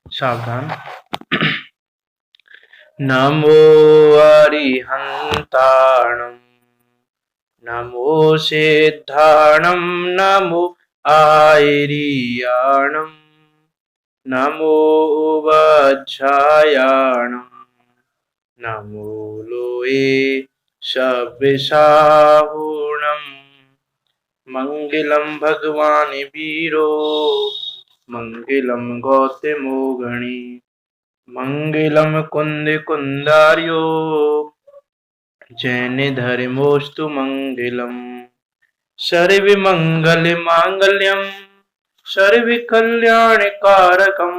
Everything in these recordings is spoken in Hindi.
सावधान। नमो अरिहंताणं नमो सिद्धाणं नमो आयर्याणं नमो वज्रायाणं नमो लोये सव्यसाहुणम् मंगलम भगवान वीरो मंगलम गौतमो गणी मंगलम कुंद कुंदार्यो जैन धर्मोस्तु मंगलम सर्व मंगल मांगल्यम सर्व कल्याण कारकम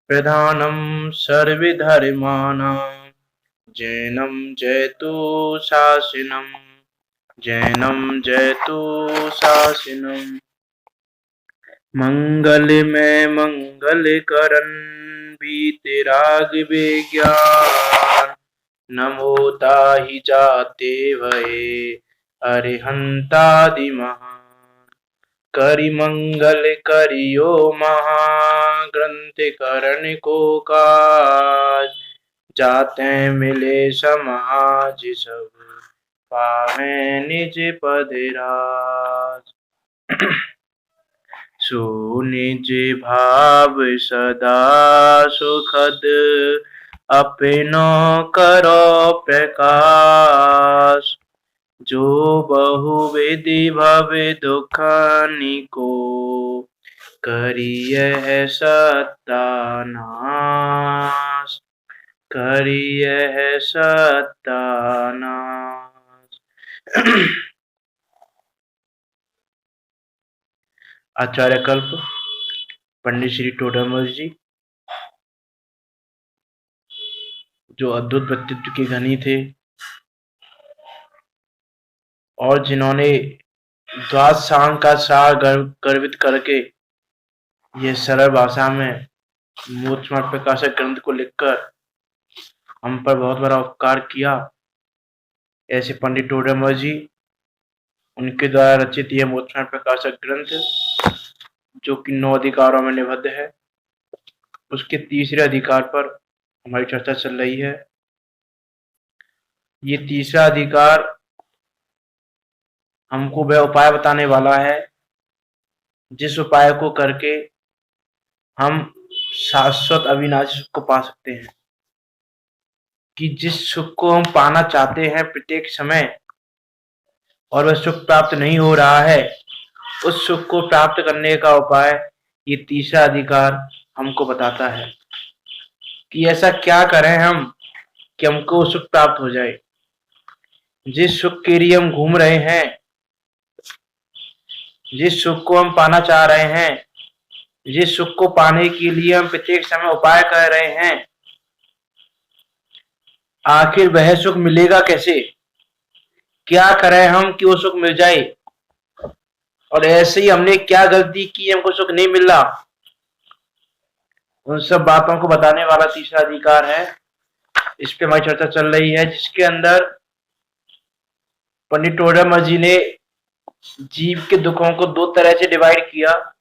प्रधानम सर्व धर्माणां जैनम जयतु शासनम जैनम जयतु शासनम मंगल में मंगल करन वीतराग विज्ञान नमो ताहि जाते भये अरिहंतादि महान करि मंगल करियो महाग्रंथ करण को काज जाते मिले समाज सब पावे निज पद राज सो निज भाव सदा सुखद अपनो करो प्रकाश जो बहुविधि भव दुख निको करियह सत्यानाश करियह सत्यानाश। आचार्य कल्प पंडित श्री टोडरमल जी, जो अद्भुत व्यक्तित्व के धनी थे और जिन्होंने द्वादशांग का सार गर्वित करके यह सरल भाषा में मूर्तिमान प्रकाशक ग्रंथ को लिखकर हम पर बहुत बड़ा उपकार किया, ऐसे पंडित टोडरमल जी, उनके द्वारा रचित यह मूर्तिमान प्रकाशक ग्रंथ जो कि 9 अधिकारों में निबद्ध है, उसके तीसरे अधिकार पर हमारी चर्चा चल रही है। ये तीसरा अधिकार हमको वह उपाय बताने वाला है जिस उपाय को करके हम शाश्वत अविनाशी सुख को पा सकते हैं, कि जिस सुख को हम पाना चाहते हैं प्रत्येक समय और वह सुख प्राप्त नहीं हो रहा है, उस सुख को प्राप्त करने का उपाय ये तीसरा अधिकार हमको बताता है कि ऐसा क्या करें हम कि हमको सुख प्राप्त हो जाए। जिस सुख के लिए हम घूम रहे हैं, जिस सुख को हम पाना चाह रहे हैं, जिस सुख को पाने के लिए हम प्रत्येक समय उपाय कर रहे हैं, आखिर वह सुख मिलेगा कैसे? क्या करें हम कि वो सुख मिल जाए? और ऐसे ही हमने क्या गलती की हमको सुख नहीं मिल रहा, उन सब बातों को बताने वाला तीसरा अधिकार है। इस पे हमारी चर्चा चल रही है, जिसके अंदर पंडित टोडरमल जी ने जीव के दुखों को 2 तरह से डिवाइड किया,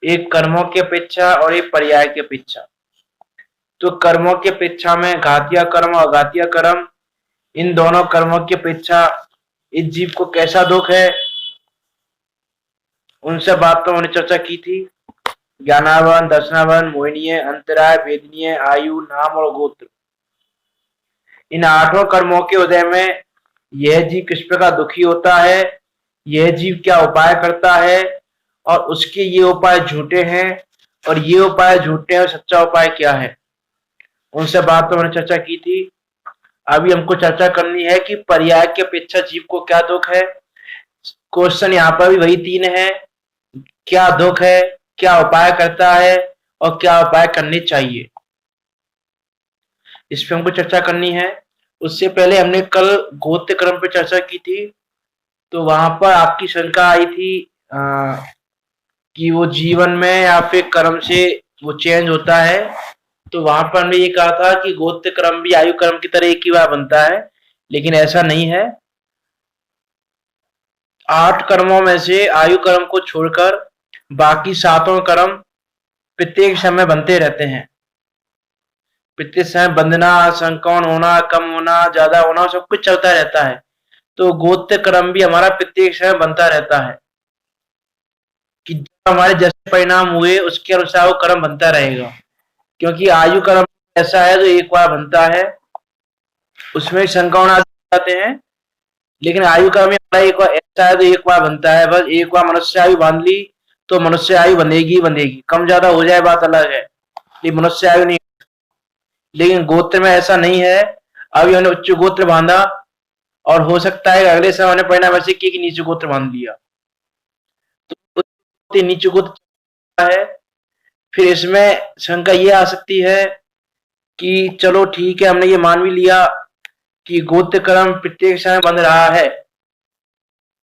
एक कर्मों की अपेक्षा और एक पर्याय की अपेक्षा। तो कर्मों की अपेक्षा में घातिया कर्म और अघातिया कर्म, इन दोनों कर्मों की अपेक्षा इस जीव को कैसा दुख है, उन सब बातों हमने चर्चा की थी। ज्ञानावन, दर्शनावन, मोहनीय, अंतराय, वेदनीय, आयु, नाम और गोत्र, इन 8 कर्मों के उदय में यह जीव किस प्रकार दुखी होता है, यह जीव क्या उपाय करता है और उसके ये उपाय झूठे हैं और ये उपाय झूठे हैं और सच्चा उपाय क्या है, उन सब बातों पर हमने चर्चा की थी। अभी हमको चर्चा करनी है कि पर्याय की अपेक्षा जीव को क्या दुख है। क्वेश्चन यहाँ पर भी वही 3 है, क्या दुख है, क्या उपाय करता है और क्या उपाय करने चाहिए, इस पे हमको चर्चा करनी है। उससे पहले हमने कल गोत्र क्रम पे चर्चा की थी, तो वहां पर आपकी शंका आई थी कि वो जीवन में या फिर कर्म से वो चेंज होता है। तो वहां पर हमने ये कहा था कि गोत्र क्रम भी आयु क्रम की तरह एक ही बार बनता है, लेकिन ऐसा नहीं है। 8 कर्मों में से आयु कर्म को छोड़कर बाकी 7 कर्म प्रत्येक समय बनते रहते हैं। प्रत्येक समय बंधना, संकौन होना, कम होना, ज्यादा होना, सब कुछ चलता रहता है। तो गोत्र क्रम भी हमारा प्रत्येक समय बनता रहता है कि जब हमारे जैसे परिणाम हुए उसके अनुसार वो कर्म बनता रहेगा। क्योंकि आयु कर्म ऐसा है जो एक बार बनता है, उसमें संकौन आदि जाते हैं, लेकिन आयु कर्म हमारा एक बार ऐसा है तो एक बार बनता है। बस एक बार मनुष्य आयु बांध ली तो मनुष्य आयु बंधेगी ही बंधेगी, कम ज्यादा हो जाए बात अलग है, ये मनुष्य आयु नहीं। लेकिन गोत्र में ऐसा नहीं है। अभी हमने उच्च गोत्र बांधा और हो सकता है अगले समय हमने परिणाम ऐसे किए कि नीच गोत्र बांध लिया, तो नीच गोत्र है। फिर इसमें शंका ये आ सकती है कि चलो ठीक है, हमने ये मान भी लिया कि गोत्र कर्म प्रत्येक समय बंध रहा है,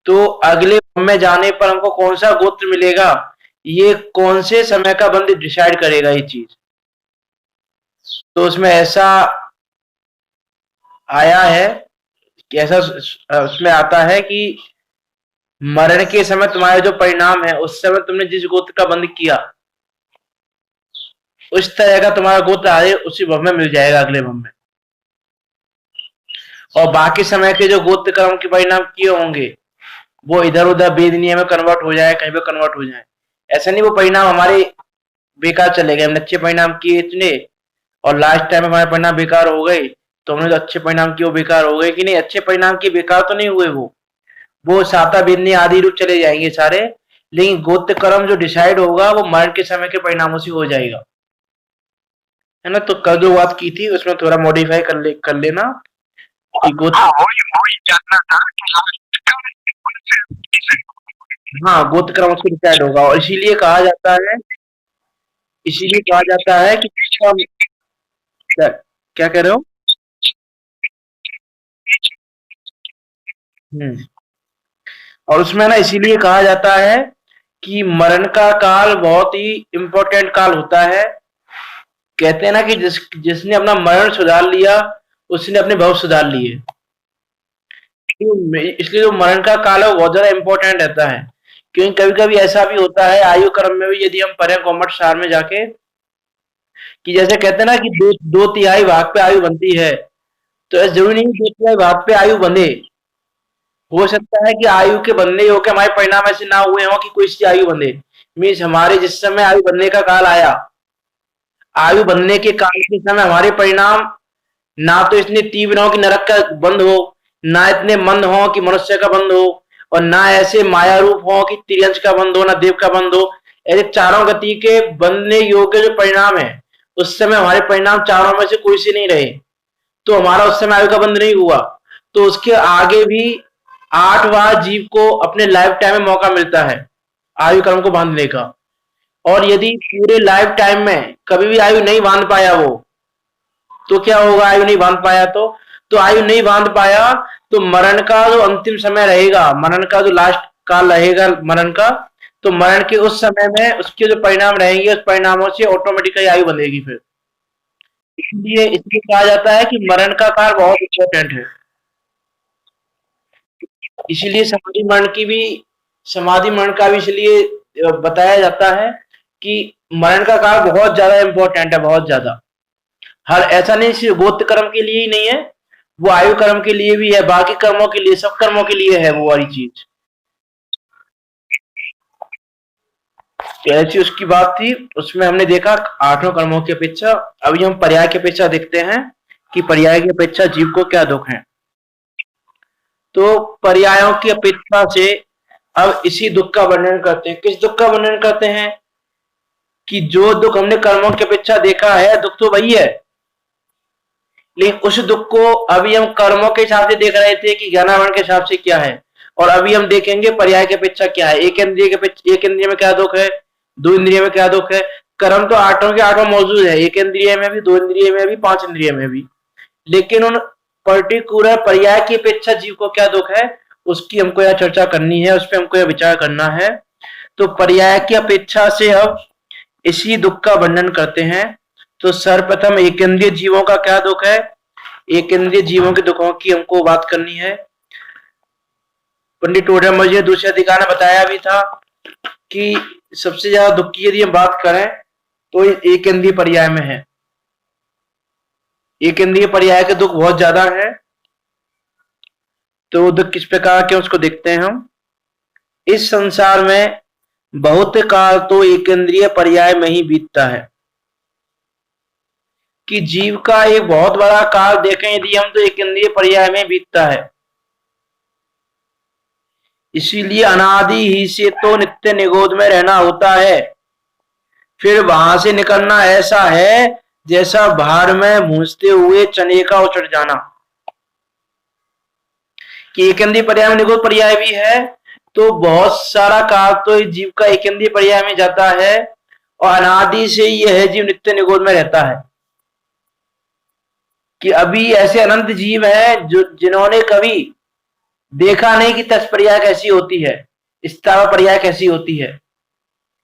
तो अगले में जाने पर हमको कौन सा गोत्र मिलेगा, ये कौन से समय का बंध डिसाइड करेगा ये चीज। तो उसमें ऐसा आया है कि ऐसा उसमें आता है कि मरण के समय तुम्हारे जो परिणाम है उस समय तुमने जिस गोत्र का बंध किया उस तरह का तुम्हारा गोत्र आगे उसी भव में मिल जाएगा, अगले भव में। और बाकी समय के जो गोत्र कर्म के परिणाम किए होंगे वो इधर उधर बेदनीय में कन्वर्ट हो जाए, कहीं पे कन्वर्ट हो जाए। ऐसा नहीं वो परिणाम हमारे बेकार चले गए, हमने अच्छे परिणाम किए इतने और लास्ट टाइम हमारे परिणाम बेकार हो गए, तो हमने जो अच्छे परिणाम किए वो बेकार हो गए कि नहीं। अच्छे परिणाम किए बेकार तो नहीं हुए, वो साता बेदनी आदि रूप चले जाएंगे सारे, लेकिन गोत्र कर्म जो डिसाइड होगा वो मरण के समय के परिणामों से हो जाएगा, है ना। तो कल जो बात की थी उसमें थोड़ा मॉडिफाई कर लेना कि गोत्र, हाँ गोत्र क्रम उसको डिसाइड होगा। और इसीलिए कहा जाता है कि क्या, क्या कह रहे हो? और उसमें ना इसीलिए कहा जाता है कि मरण का काल बहुत ही इंपॉर्टेंट काल होता है। कहते हैं ना कि जिसने अपना मरण सुधार लिया उसने अपने भव सुधार लिए। इसलिए जो मरण का काल है वो बहुत ज्यादा इंपॉर्टेंट रहता है। क्योंकि कभी कभी ऐसा भी होता है आयु क्रम में भी, यदि हम पढ़े कॉमर्स सार में जाके, कि जैसे कहते हैं ना कि दो तिहाई भाग पे आयु बनती है, तो ऐसा जरूरी नहीं दो तिहाई भाग पे आयु बंधे। हो सकता है कि आयु के बनने हो के हमारे परिणाम ऐसे ना हुए हो कि कोई सी आयु बंधे। मीन्स हमारे जिस समय आयु बनने का काल आया, आयु बनने के काल के समय हमारे परिणाम ना तो इतने तीव्र हो कि नरक का बंद हो, ना इतने मंद हो कि मनुष्य का बंद हो, और ना ऐसे माया रूप हो कि त्रियंश का बंद हो, ना देव का बंद हो। ऐसे चारों गति के बनने योग्य जो परिणाम है उस समय हमारे परिणाम चारों में से कोई से नहीं रहे, तो हमारा उस समय आयु का बंद नहीं हुआ। तो उसके आगे भी 8 बार जीव को अपने लाइफ टाइम में मौका मिलता है आयु क्रम को बांधने का। और यदि पूरे लाइफ टाइम में कभी भी आयु नहीं बांध पाया वो, तो क्या होगा? आयु नहीं बांध पाया तो आयु नहीं बांध पाया तो मरण का जो अंतिम समय रहेगा, मरण का जो लास्ट काल रहेगा मरण का, तो मरण के उस समय में उसके जो परिणाम रहेंगे उस परिणामों से ऑटोमेटिकली आयु बंधेगी फिर। इसलिए कहा जाता है कि मरण का काल बहुत इंपॉर्टेंट है। इसीलिए समाधि मरण का भी इसलिए बताया जाता है कि मरण का काल बहुत ज्यादा इंपॉर्टेंट है, बहुत ज्यादा। हर ऐसा नहीं सिर्फ गोत्र कर्म के लिए ही नहीं है, वो आयु कर्म के लिए भी है, बाकी कर्मों के लिए, सब कर्मों के लिए है वो वाली चीज। तो ऐसी उसकी बात थी। उसमें हमने देखा 8 कर्मों की अपेक्षा। अभी हम पर्याय की अपेक्षा देखते हैं कि पर्याय की अपेक्षा जीव को क्या दुख है। तो पर्यायों की अपेक्षा से अब इसी दुख का वर्णन करते हैं। किस दुख का वर्णन करते हैं? कि जो दुख हमने कर्मों की अपेक्षा देखा है, दुख तो वही है, लेकिन उस दुख को अभी हम कर्मों के हिसाब से देख रहे थे कि ज्ञानावरण के हिसाब से क्या है, और अभी हम देखेंगे पर्याय की अपेक्षा क्या है। एक इंद्रिय में क्या दुख है, 2 इंद्रिय में क्या दुख है। कर्म तो 8 के 8 मौजूद है, 1 इंद्रिय में भी, 2 इंद्रिय में भी, 5 इंद्रिय में भी, लेकिन उन पर्टिकुलर पर्याय की अपेक्षा जीव को क्या दुख है उसकी हमको यह चर्चा करनी है, उस पर हमको यह विचार करना है। तो पर्याय की अपेक्षा से अब इसी दुख का वर्णन करते हैं। तो सर्वप्रथम एक इंद्रिय जीवों का क्या दुख है, एक इंद्रिय जीवों के दुखों की हमको बात करनी है। पंडित टोडरमल जी ने दूसरे अधिकार में बताया भी था कि सबसे ज्यादा दुख की यदि हम बात करें तो एक इंद्रिय पर्याय में है। एक इंद्रिय पर्याय के दुख बहुत ज्यादा है। तो दुख किस प्रकार के उसको देखते हैं हम। इस संसार में बहुत काल तो एक इंद्रिय पर्याय में ही बीतता है, कि जीव का एक बहुत बड़ा काल देखें यदि हम तो एक इंद्रिय पर्याय में बीतता है। इसीलिए अनादि ही से तो नित्य निगोद में रहना होता है। फिर वहां से निकलना ऐसा है जैसा भार में भूंजते हुए चने का उचट जाना। कि एक इंद्रिय पर्याय में निगोद पर्याय भी है, तो बहुत सारा काल तो इस जीव का एक इंद्रिय पर्याय में जाता है, और अनादि से यह जीव नित्य निगोद में रहता है। कि अभी ऐसे अनंत जीव हैं जो जिन्होंने कभी देखा नहीं कि तत्पर्याय कैसी होती है, स्थावर पर्याय कैसी होती है,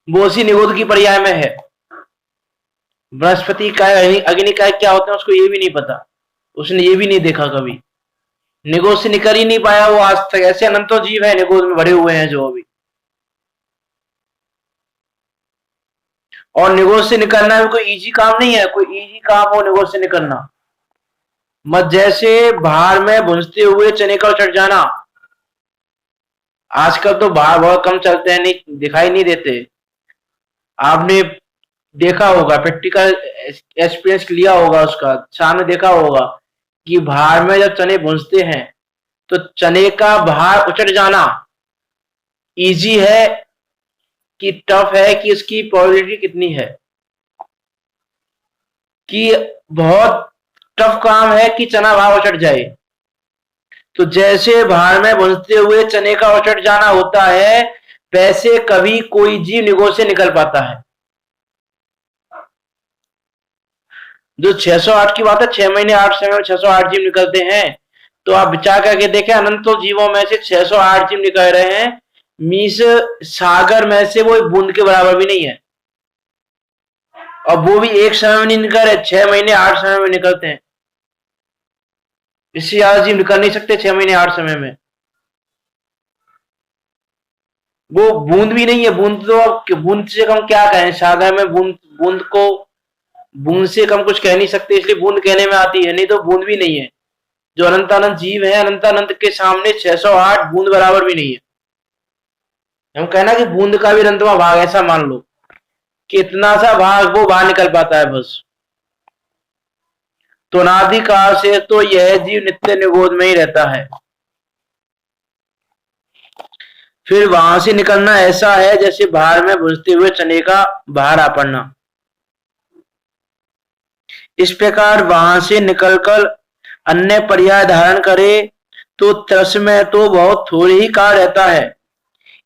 वो उसी निगोद की पर्याय में है। बृहस्पति का अग्नि का क्या होता है उसको ये भी नहीं पता, उसने ये भी नहीं देखा कभी, निगोद से निकल ही नहीं पाया वो आज तक। ऐसे अनंतों जीव है निगोद में भरे हुए हैं जो अभी। और निगोद से निकलना भी कोई इजी काम नहीं है, कोई इजी काम हो निगोद से निकलना। मत जैसे भार में भुंजते हुए चने का चढ़ जाना। आजकल तो भार बहुत कम चलते हैं, नहीं दिखाई नहीं देते। आपने देखा होगा, प्रैक्टिकल एक्सपीरियंस लिया होगा उसका, सामने देखा होगा कि भार में जब चने भूंजते हैं तो चने का भार उचट जाना इजी है कि टफ है, कि इसकी प्रोबेबिलिटी कितनी है। कि बहुत टफ काम है कि चना भार उचट जाए। तो जैसे भार में भूंजते हुए चने का उचट जाना होता है, वैसे कभी कोई जीव निगोद से निकल पाता है। जो 608 की बात है, 6 महीने 8 समय में 608 जीव निकलते हैं। तो आप विचार करके देखें, अनंतों जीवों में से 608 जीव निकल रहे हैं, मीस सागर में से वो बूंद के बराबर भी नहीं है। और वो भी एक समय में नहीं निकल रहे, 6 महीने 8 समय में निकलते हैं। इससे ज्यादा जीव निकल नहीं सकते 6 महीने 8 समय में। वो बूंद भी नहीं है। बूंद तो बूंद से कम क्या कहें, सागर में बूंद को बूंद से कम कुछ कह नहीं सकते, इसलिए बूंद कहने में आती है, नहीं तो बूंद भी नहीं है। जो अनंतानंत जीव है, अनंतानंत के सामने 608 बूंद बराबर भी नहीं है। हम कहना कि बूंद का भी अनंतवां भाग, ऐसा मान लो कि इतना सा भाग वो बाहर निकल पाता है बस। तो अनादि काल से तो यह जीव नित्य निगोद में ही रहता है। फिर वहां से निकलना ऐसा है जैसे भार में भुंजते हुए चने का बाहर आ पड़ना। इस प्रकार वहां से निकलकर अन्य पर्याय धारण करे तो तरस में तो बहुत थोड़ी ही काल रहता है,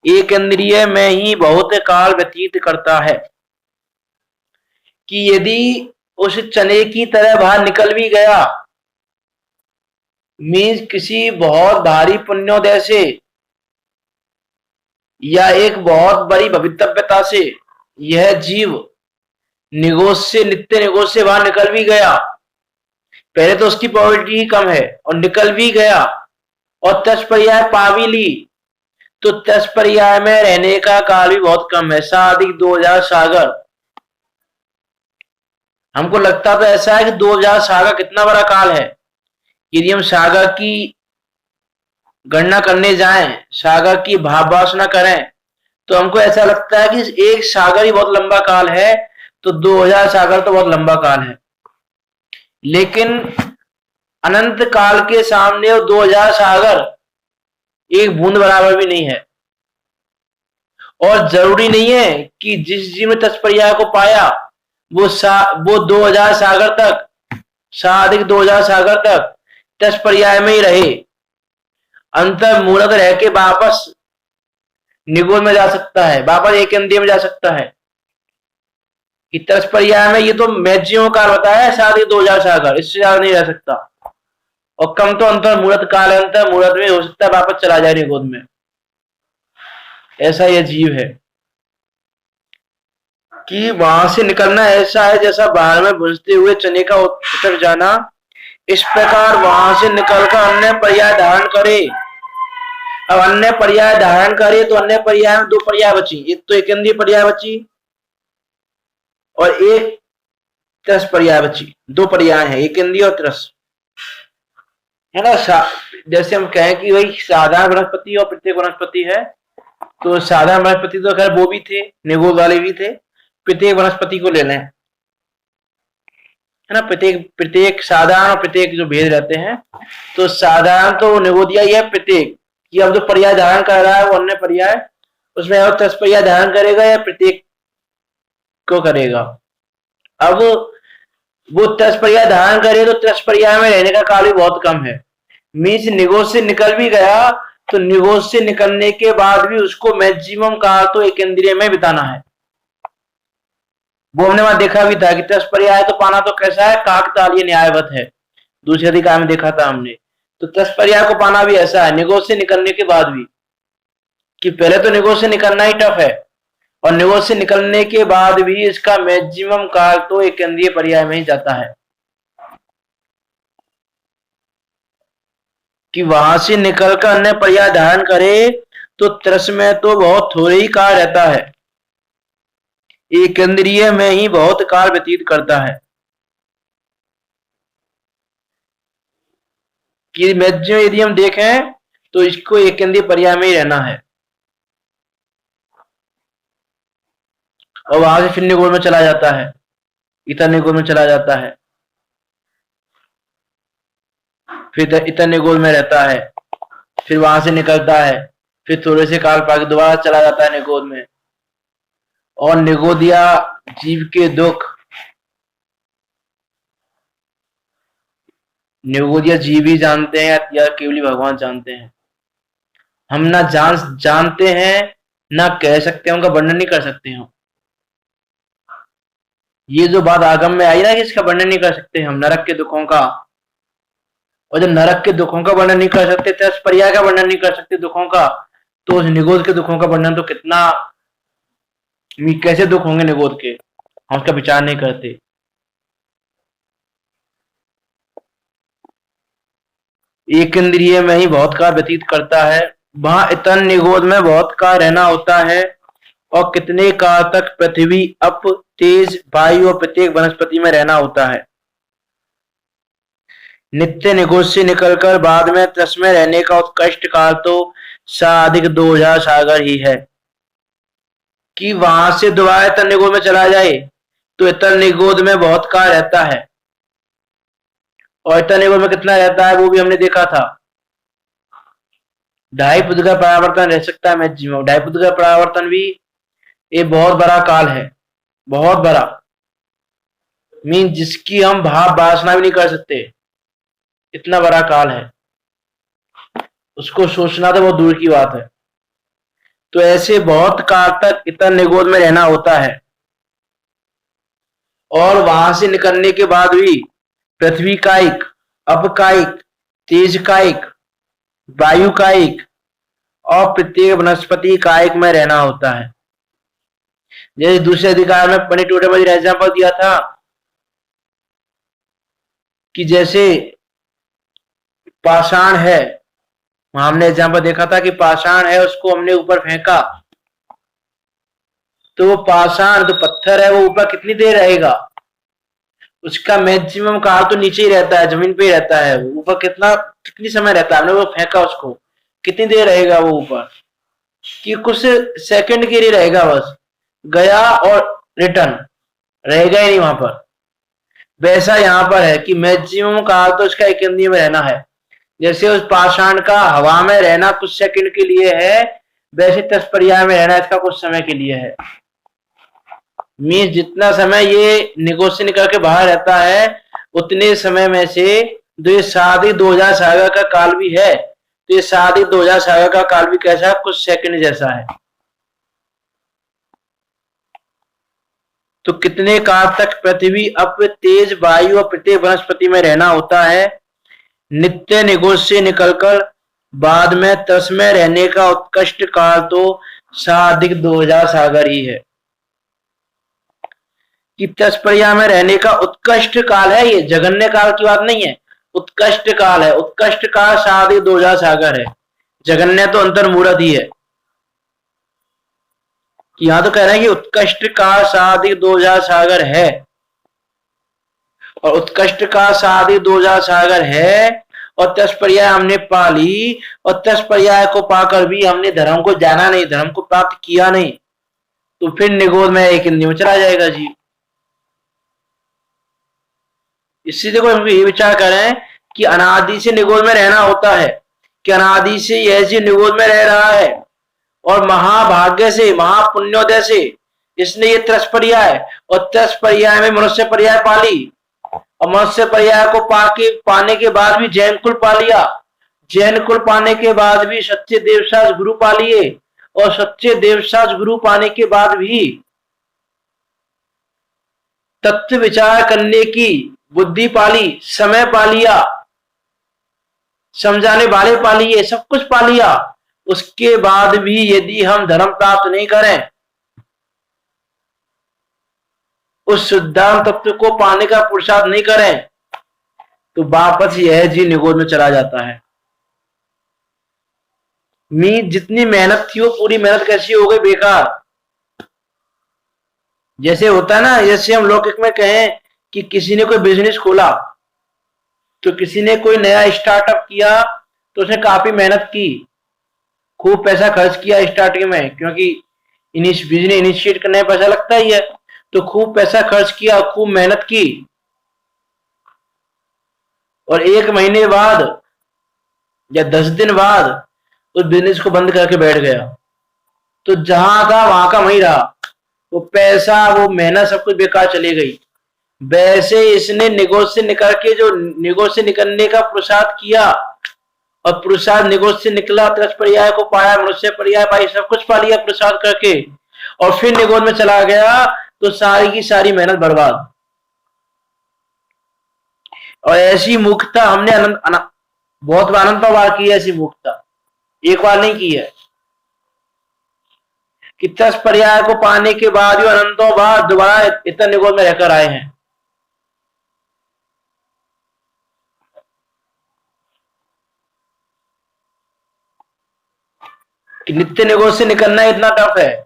एक इंद्रिय में ही बहुत काल व्यतीत करता है। कि यदि उस चने की तरह बाहर निकल भी गया, मीन्स किसी बहुत भारी पुण्योदय से या एक बहुत बड़ी भवितव्यता से यह जीव निगोद से, नित्य निगोद से बाहर निकल भी गया, पहले तो उसकी प्रोबेबिलिटी ही कम है, और निकल भी गया और तत्पर्याय पा भी ली, तो तत्पर्याय में रहने का काल भी बहुत कम है, 7+2000 सागर। हमको लगता तो ऐसा है कि 2000 सागर कितना बड़ा काल है। यदि हम सागर की गणना करने जाएं, सागर की भाववासना करें, तो हमको ऐसा लगता है कि एक सागर ही बहुत लंबा काल है, तो 2000 सागर तो बहुत लंबा काल है। लेकिन अनंत काल के सामने 2000 सागर एक बूंद बराबर भी नहीं है। और जरूरी नहीं है कि जिस जीव ने तत्पर्याय को पाया वो 2000 सागर तक, 7+2000 सागर तक तत्पर्याय में ही रहे। अंतर मूलत रह के वापस निगोद में जा सकता है, वापस एक इंद्रिय में जा सकता है। कि तत्पर्याय में ये तो मैक्सिमम काल बताया है 7+2000 सागर, इससे ज्यादा नहीं रह सकता। और कम तो अंतर मूलत काल है, अंतर मूलत में हो सकता है वापस चला जाए निगोद में। ऐसा यह जीव है कि वहां से निकलना ऐसा है जैसा बाहर में भुंजते हुए चने का उतर जाना। इस प्रकार वहां से निकलकर अन्य पर्याय धारण करे। अब अन्य पर्याय धारण करे तो अन्य पर्याय में 2 पर्याय बची, एक तो एक इंद्रिय पर्याय बची, और एक त्रस पर्याय बची, दो पर्याय है, एक इंद्रिय और त्रस, है ना। जैसे हम कहें कि भाई साधारण वनस्पति और प्रत्येक वनस्पति है, तो साधारण वनस्पति तो खैर वो भी थे, निगोद वाले भी थे, प्रत्येक वनस्पति को ले लें, है ना। प्रत्येक प्रत्येक साधारण और प्रत्येक जो भेद रहते हैं, तो साधारण तो निगोदिया ही है, प्रत्येक कि अब जो पर्याय धारण कर रहा है वो अन्य पर्याय, उसमें और त्रस पर्याय धारण करेगा या प्रत्येक को करेगा। अब वो त्रस पर्याय धारण करे तो त्रस पर्याय में रहने का काल भी बहुत कम है। मीन्स निगोद से निकल भी गया तो निगोद से निकलने के बाद भी उसको मैक्सिमम काल तो एक इंद्रिय में बिताना है। वो हमने वहां देखा भी था कि त्रस पर्याय तो पाना तो कैसा है, काकतालीय न्यायवत है, दूसरे अधिकार में देखा था हमने। तो त्रस पर्याय को पाना भी ऐसा है निगोद से निकलने के बाद भी, कि पहले तो निगोद से निकलना ही टफ है, और निगोद से निकलने के बाद भी इसका मैक्सिमम काल तो एक इंद्रिय पर्याय में ही जाता है, कि वहां से निकलकर अन्य पर्याय धारण करे तो त्रस में तो बहुत थोड़े ही काल रहता है, एक इंद्रिय में ही बहुत काल व्यतीत करता है, कि मैक्सिमम यदि हम देखें तो इसको एक इंद्रिय पर्याय में ही रहना है, और वहां से फिर निगोद में चला जाता है, इतर निगोद में चला जाता है, फिर इतर निगोद में रहता है, फिर वहां से निकलता है, फिर थोड़े से काल पाके दोबारा चला जाता है निगोद में। और निगोदिया जीव के दुख, निगोदिया जीव ही जानते हैं या केवल भगवान जानते हैं। हम ना जानते हैं ना कह सकते हैं, उनका वर्णन नहीं कर सकते हैं। ये जो बात आगम में आई ना कि इसका वर्णन नहीं कर सकते हम, नरक के दुखों का, और जब नरक के दुखों का वर्णन नहीं कर सकते त्रस पर्याय का वर्णन नहीं कर सकते दुखों का, तो उस निगोद के दुखों का वर्णन तो कितना, कैसे दुख होंगे निगोद के, हम उसका विचार नहीं करते। एक इंद्रिय में ही बहुत काल व्यतीत करता है, वहां इतर निगोद में बहुत काल रहना होता है, और कितने काल तक पृथ्वी अप तेज वायु और प्रत्येक वनस्पति में रहना होता है। नित्य निगोद से निकलकर बाद में त्रस में रहने का उत्कृष्ट काल तो साधिक 2000 सागर ही है, कि वहां से दोबारा इतर निगोद में चला जाए तो इतर निगोद में बहुत काल रहता है, और इतर निगोद में कितना रहता है वो भी हमने देखा था, 2.5 पुद्गल परावर्तन रह सकता है मैक्सिमम। 2.5 पुद्गल परावर्तन भी एक बहुत बड़ा काल है, बहुत बड़ा, मीन जिसकी हम भाव वासना भी नहीं कर सकते, इतना बड़ा काल है, उसको सोचना तो बहुत दूर की बात है। तो ऐसे बहुत काल तक इतर निगोद में रहना होता है, और वहां से निकलने के बाद भी पृथ्वी कायिक, अपकायिक, तेज कायिक, वायु कायिक और प्रत्येक वनस्पति कायिक में रहना होता है। जैसे दूसरे अधिकार में पंडित टोटेबाजी ने एग्जाम्पल दिया था कि जैसे पाषाण है, हमने एग्जाम्पल देखा था कि पाषाण है, उसको हमने ऊपर फेंका तो वो पाषाण जो पत्थर है वो ऊपर कितनी देर रहेगा, उसका मैक्सिमम काल तो नीचे ही रहता है, जमीन पे ही रहता है, ऊपर कितनी समय रहता है, हमने वो फेंका उसको कितनी देर रहेगा वो ऊपर, कि कुछ सेकंड के लिए रहेगा, बस गया और रिटर्न, रहेगा ही नहीं वहां पर। वैसा यहाँ पर है कि मैक्सिमम काल तो इसका एक इंद्रिय में रहना है, जैसे उस पाषाण का हवा में रहना कुछ सेकंड के लिए है, वैसे त्रस पर्याय में रहना इसका कुछ समय के लिए है। मीन्स जितना समय ये निगोद से निकल के बाहर रहता है उतने समय में से जो ये साधिक 2000 सागर का काल भी है, तो ये साधिक 2000 सागर का काल भी कैसा है, कुछ सेकंड जैसा है। तो कितने काल तक पृथ्वी अप तेज वायु और प्रत्येक वनस्पति में रहना होता है, नित्य निगोद से निकलकर बाद में त्रस में रहने का उत्कृष्ट काल तो साधिक 2000 सागर ही है, कि त्रस पर्याय में रहने का उत्कृष्ट काल है, ये जघन्य काल की बात नहीं है, उत्कृष्ट काल है। उत्कृष्ट काल साधिक 2000 सागर है, जघन्य तो अंतर्मूर्त ही है। कि यहां तो कह रहे हैं कि उत्कृष्ट का साधिक 2000 सागर है, और उत्कृष्ट का साधिक 2000 सागर है, और तस पर्याय हमने पा ली, और तस पर्याय को पाकर भी हमने धर्म को जाना नहीं, धर्म को प्राप्त किया नहीं, तो फिर निगोद में एक हिंदी में चला जाएगा जी। इससे देखो हम ये विचार करें कि अनादि से निगोद में रहना होता है, कि अनादि से यह जी निगोद में रह रहा है, और महाभाग्य से महापुण्योदय से इसने ये त्रस पर्याय, और त्रस पर्याय में मनुष्य पर्याय पा ली, और मनुष्य पर्याय को पाने के बाद भी जैन कुल पा लिया, जैन कुल पाने के बाद भी सच्चे देवशास्त्र गुरु पा लिए, और सच्चे देवशास्त्र गुरु पाने के बाद भी तत्व विचार करने की बुद्धि पाली, समय पा लिया, समझाने वाले पा लिए, सब कुछ पा लिया, उसके बाद भी यदि हम धर्म प्राप्त नहीं करें, उस सिद्धांत तत्व को पाने का पुरुषार्थ नहीं करें, तो वापस यह जी निगोद में चला जाता है। जितनी मेहनत थी वो पूरी मेहनत कैसी हो गई, बेकार। जैसे होता है ना, जैसे हम लौकिक में कहें कि किसी ने कोई बिजनेस खोला, तो किसी ने कोई नया स्टार्टअप किया, तो उसने काफी मेहनत की, खूब पैसा खर्च किया स्टार्टिंग में, क्योंकि बिजनेस इनिशिएट करने में पैसा लगता ही है, तो खूब पैसा खर्च किया, खूब मेहनत की, और 1 महीने बाद या 10 दिन बाद उस बिजनेस को बंद करके बैठ गया, तो जहां था वहां का वहीं रहा, वो पैसा वो मेहनत सब कुछ बेकार चली गई। वैसे इसने निगोद से निकल के जो निगोद से निकलने का पुरुषार्थ किया, और पुरुषार्थ निगोद से निकला, त्रस पर्याय को पाया, मनुष्य पर्याय पाई, सब कुछ पा लिया पुरुषार्थ करके, और फिर निगोद में चला गया, तो सारी की सारी मेहनत बर्बाद। और ऐसी मुक्तता हमने बहुत बार अनंत बार की है, ऐसी मुक्तता एक बार नहीं की है, कि त्रस पर्याय को पाने के बाद भी अनंतों बार दोबारा इतना निगोद में रहकर आए हैं। कि नित्य निगोद से निकलना इतना टफ है,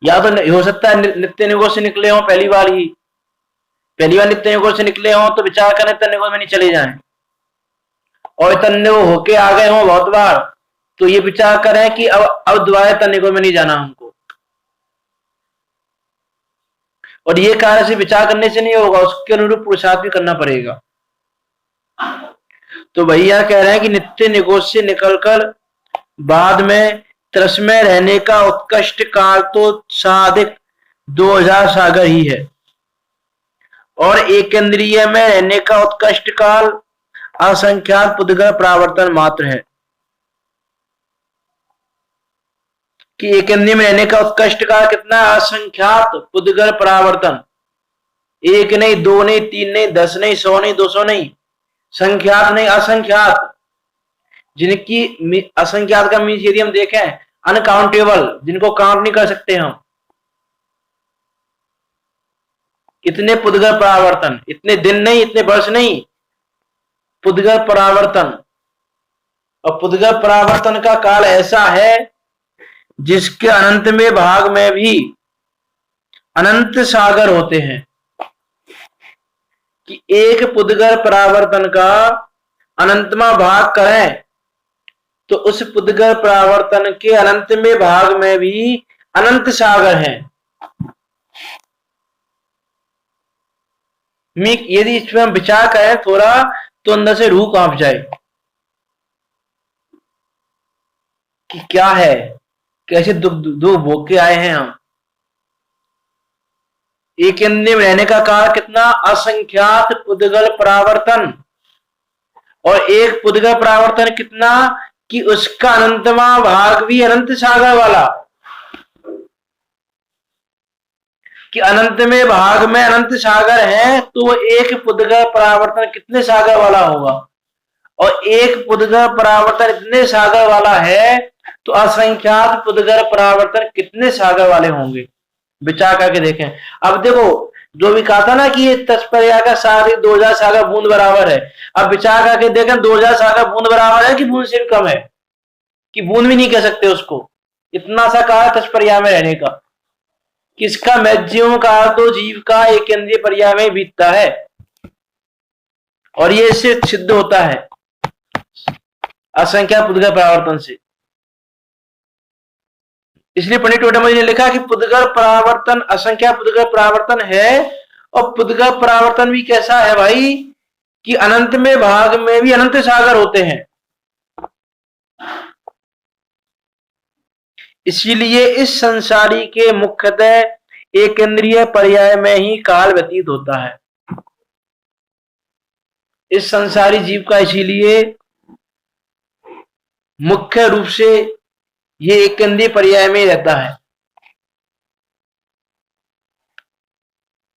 या तो हो सकता है नित्य निगोद से निकले हो पहली बार नित्य निगोद से निकले हो, तो विचार करें नित्य निगोद में नहीं चले जाएं, और इतने वो होके आ गए हो बहुत बार, तो ये विचार करें कि अब दोबारा इतने निगोद में नहीं जाना हमको। और ये कार्य से विचार करने से नहीं होगा, उसके अनुरूप पुरुषार्थ भी करना पड़ेगा। तो भैया कह रहे हैं कि नित्य निगोद से निकलकर बाद में त्रस में रहने का उत्कृष्ट काल तो साधिक 2000 सागर ही है, और एकेंद्रीय में रहने का उत्कृष्ट काल असंख्यात पुद्गल प्रावर्तन मात्र है। कि एकेंद्रीय में रहने का उत्कृष्ट काल कितना, असंख्यात पुद्गल परावर्तन, 1 नहीं, 2 नहीं, 3 नहीं, 10 नहीं, 100 नहीं, 200 नहीं, संख्यात नहीं, असंख्यात, जिनकी असंख्यात का मीन्स यदि हम देखें अनकाउंटेबल, जिनको काउंट नहीं कर सकते हम, इतने पुद्गल परावर्तन, इतने दिन नहीं, इतने वर्ष नहीं, पुद्गल परावर्तन। और पुद्गल परावर्तन का काल ऐसा है जिसके अनंत में भाग में भी अनंत सागर होते हैं, कि एक पुद्गल परावर्तन का अनंतमा भाग करें तो उस पुद्गल परावर्तन के अनंत में भाग में भी अनंत सागर हैं। यदि इसमें हम विचार करें थोड़ा, तो अंदर से रूह कांप जाए कि क्या है, कैसे दुख भोग के आए हैं हम। एक में रहने का काल कितना, असंख्यात पुद्गल परावर्तन, और एक पुद्गल परावर्तन कितना, कि उसका अनंतमा भाग भी अनंत सागर वाला, कि अनंत में भाग में अनंत सागर है, तो वो एक पुद्गल परावर्तन कितने सागर वाला होगा, और एक पुद्गल परावर्तन इतने सागर वाला है, तो असंख्यात पुद्गल परावर्तन कितने सागर वाले होंगे, विचार करके देखें। अब देखो, जो भी कहा था ना कि ये तत्पर्या का सागर 2000 सागर बूंद बराबर है, अब विचार करके देखें 2000 सागर बूंद बराबर है कि बूंद से भी कम है, कि बूंद भी नहीं कह सकते उसको, इतना सा काल तत्पर्याय में रहने का, किसका मैक्सिमम काल तो जीव का एक इंद्रिय पर्याय में बीतता है, और ये इससे सिद्ध होता है असंख्या पुद्गल परावर्तन से। इसलिए पंडित टोडामल ने लिखा कि पुद्गल परावर्तन असंख्या पुद्गल परावर्तन है, और पुद्गल परावर्तन भी कैसा है भाई कि अनंत में भाग में भी अनंत सागर होते हैं। इसीलिए इस संसारी के मुख्यतः एक इंद्रिय पर्याय में ही काल व्यतीत होता है। इस संसारी जीव का इसीलिए मुख्य रूप से ये एक इंद्रिय पर्याय में रहता है।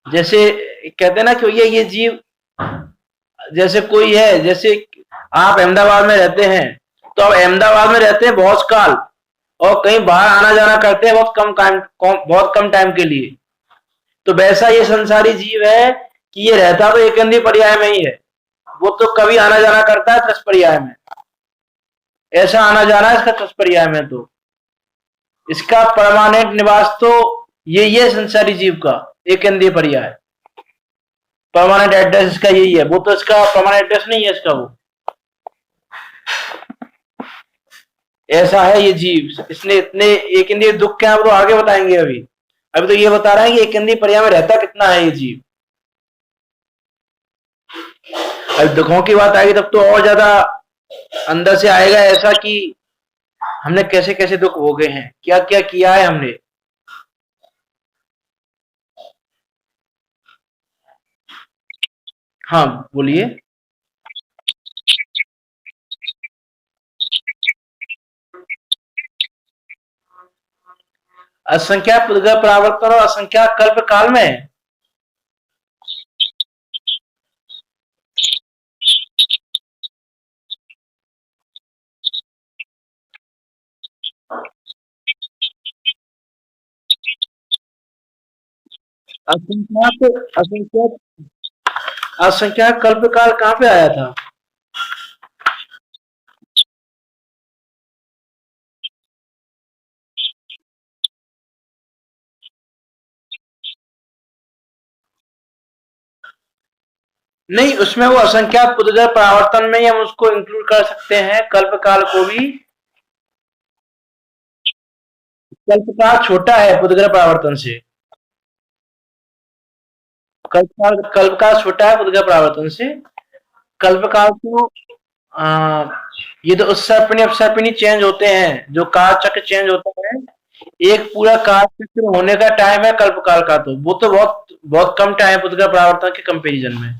जैसे कहते हैं ना कि ये जीव जैसे कोई है, जैसे आप अहमदाबाद में रहते हैं, तो आप अहमदाबाद में रहते हैं बहुत काल, और कहीं बाहर आना जाना करते हैं बहुत कम टाइम के लिए। तो वैसा ये संसारी जीव है कि ये रहता तो एक इंद्रिय पर्याय में ही है, वो तो कभी आना जाना करता है तत्पर्याय में, ऐसा आना जाना है इसका तत्पर्याय में। तो इसका परमानेंट निवास तो ये संसारी जीव का एक इंद्रिय पर्याय, परमानेंट एड्रेस इसका यही है। वो तो इसका परमानेंट एड्रेस नहीं है इसका, वो ऐसा है ये जीव। इसने इतने एक इंद्रिय दुख क्या है तो आगे बताएंगे। अभी तो ये बता रहे हैं कि एक इंद्रिय पर्याय में रहता कितना है ये जीव। अब दुखों की बात आएगी तब तो और ज्यादा अंदर से आएगा ऐसा कि हमने कैसे कैसे दुख भोगे हैं, क्या क्या किया है हमने। हाँ बोलिए। असंख्या पुद्गल परावर्तन और असंख्या कल्प काल में असंख्या असंख्या कल्प काल कहाँ पे आया था? नहीं, उसमें वो असंख्यात पुद्गल परावर्तन में ही हम उसको इंक्लूड कर सकते हैं, कल्प काल को भी। कल्प काल छोटा है पुद्गल परावर्तन से, कल्प काल छोटा है पुद्गल परावर्तन से। कल्प काल तो ये तो उत्सर्पिणी अपसर्पिणी चेंज होते हैं, जो काल चक्र चेंज होता है, एक पूरा काल चक्र होने का टाइम है कल्प काल का, तो वो तो बहुत बहुत कम टाइम है पुद्गल परावर्तन के कंपेरिजन में।